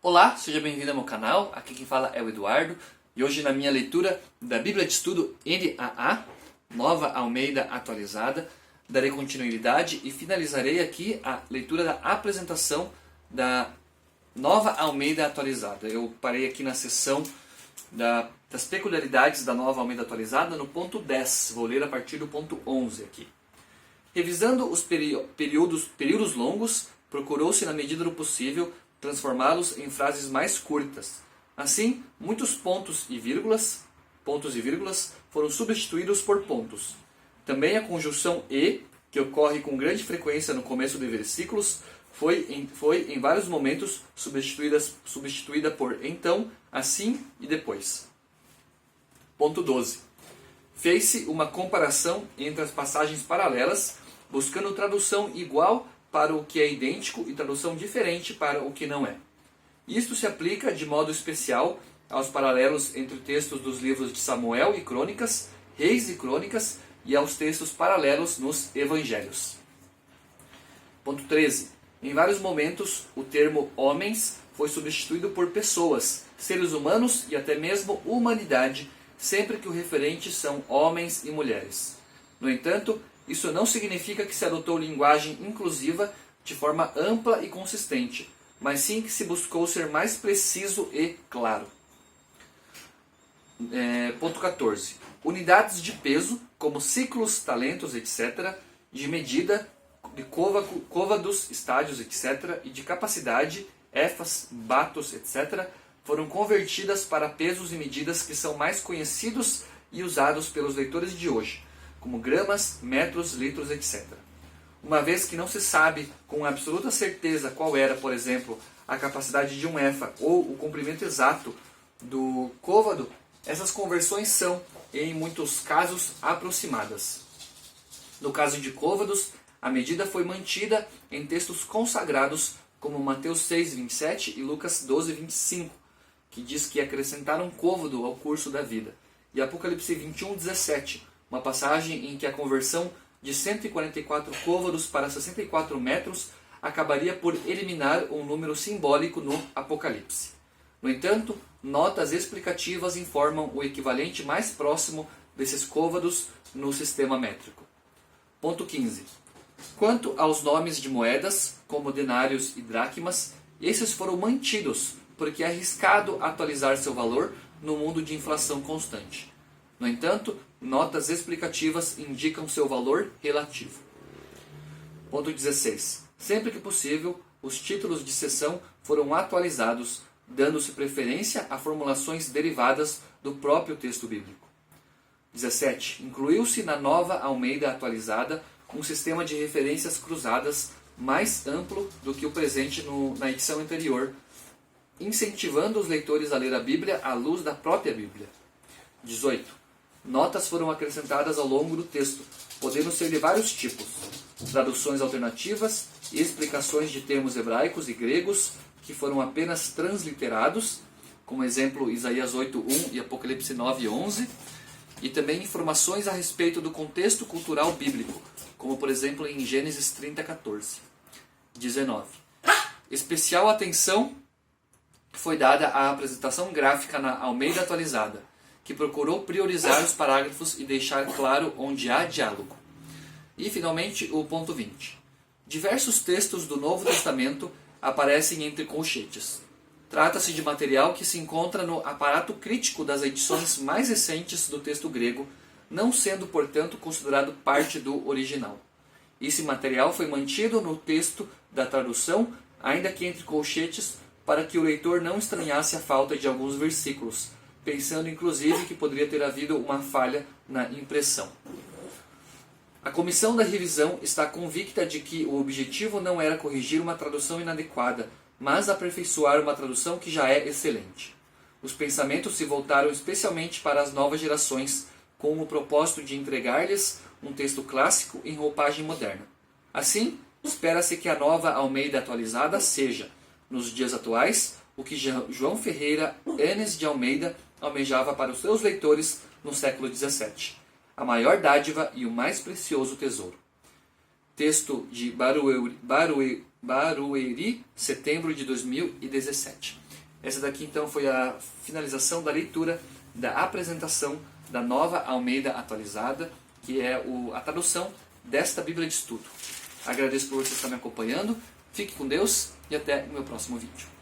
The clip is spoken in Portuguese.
Olá, seja bem-vindo ao meu canal, aqui quem fala é o Eduardo e hoje na minha leitura da Bíblia de Estudo NAA, Nova Almeida Atualizada, darei continuidade e finalizarei aqui a leitura da apresentação da Nova Almeida Atualizada. Eu parei aqui na seção das peculiaridades da Nova Almeida Atualizada no ponto 10, vou ler a partir do ponto 11 aqui. Revisando os períodos longos, procurou-se na medida do possível transformá-los em frases mais curtas. Assim, muitos pontos e vírgulas foram substituídos por pontos. Também a conjunção e, que ocorre com grande frequência no começo de versículos, foi em vários momentos substituída por então, assim e depois. Ponto 12. Fez-se uma comparação entre as passagens paralelas, buscando tradução igual para o que é idêntico e tradução diferente para o que não é. Isto se aplica de modo especial aos paralelos entre textos dos livros de Samuel e Crônicas, Reis e Crônicas e aos textos paralelos nos Evangelhos. Ponto 13. Em vários momentos, o termo homens foi substituído por pessoas, seres humanos e até mesmo humanidade, sempre que o referente são homens e mulheres. No entanto, isso não significa que se adotou linguagem inclusiva de forma ampla e consistente, mas sim que se buscou ser mais preciso e claro. Ponto 14. Unidades de peso, como ciclos, talentos, etc., de medida, de côvados, estádios, etc., e de capacidade, éfas, batos, etc., foram convertidas para pesos e medidas que são mais conhecidos e usados pelos leitores de hoje, como gramas, metros, litros, etc. Uma vez que não se sabe com absoluta certeza qual era, por exemplo, a capacidade de um éfa ou o comprimento exato do côvado, essas conversões são, em muitos casos, aproximadas. No caso de côvados, a medida foi mantida em textos consagrados como Mateus 6:27 e Lucas 12:25, que diz que acrescentaram côvado ao curso da vida, e Apocalipse 21:17, uma passagem em que a conversão de 144 côvados para 64 metros acabaria por eliminar um número simbólico no Apocalipse. No entanto, notas explicativas informam o equivalente mais próximo desses côvados no sistema métrico. Ponto 15. Quanto aos nomes de moedas, como denários e dracmas, esses foram mantidos, porque é arriscado atualizar seu valor no mundo de inflação constante. No entanto, notas explicativas indicam seu valor relativo. Ponto 16. Sempre que possível, os títulos de seção foram atualizados, dando-se preferência a formulações derivadas do próprio texto bíblico. 17. Incluiu-se na Nova Almeida Atualizada um sistema de referências cruzadas mais amplo do que o presente na edição anterior, incentivando os leitores a ler a Bíblia à luz da própria Bíblia. 18. Notas foram acrescentadas ao longo do texto, podendo ser de vários tipos: traduções alternativas, explicações de termos hebraicos e gregos que foram apenas transliterados, como exemplo Isaías 8:1 e Apocalipse 9:11, e também informações a respeito do contexto cultural bíblico, como por exemplo em Gênesis 30:14. 19. Especial atenção foi dada à apresentação gráfica na Almeida Atualizada, que procurou priorizar os parágrafos e deixar claro onde há diálogo. E, finalmente, o ponto 20. Diversos textos do Novo Testamento aparecem entre colchetes. Trata-se de material que se encontra no aparato crítico das edições mais recentes do texto grego, não sendo, portanto, considerado parte do original. Esse material foi mantido no texto da tradução, ainda que entre colchetes, para que o leitor não estranhasse a falta de alguns versículos, pensando inclusive que poderia ter havido uma falha na impressão. A comissão da revisão está convicta de que o objetivo não era corrigir uma tradução inadequada, mas aperfeiçoar uma tradução que já é excelente. Os pensamentos se voltaram especialmente para as novas gerações, com o propósito de entregar-lhes um texto clássico em roupagem moderna. Assim, espera-se que a Nova Almeida Atualizada seja, nos dias atuais, o que João Ferreira Enes de Almeida almejava para os seus leitores no século XVII, a maior dádiva e o mais precioso tesouro. Texto de Barueri, setembro de 2017. Essa daqui então foi a finalização da leitura, da apresentação da Nova Almeida Atualizada, que é a tradução desta Bíblia de Estudo. Agradeço por você estar me acompanhando, fique com Deus e até o meu próximo vídeo.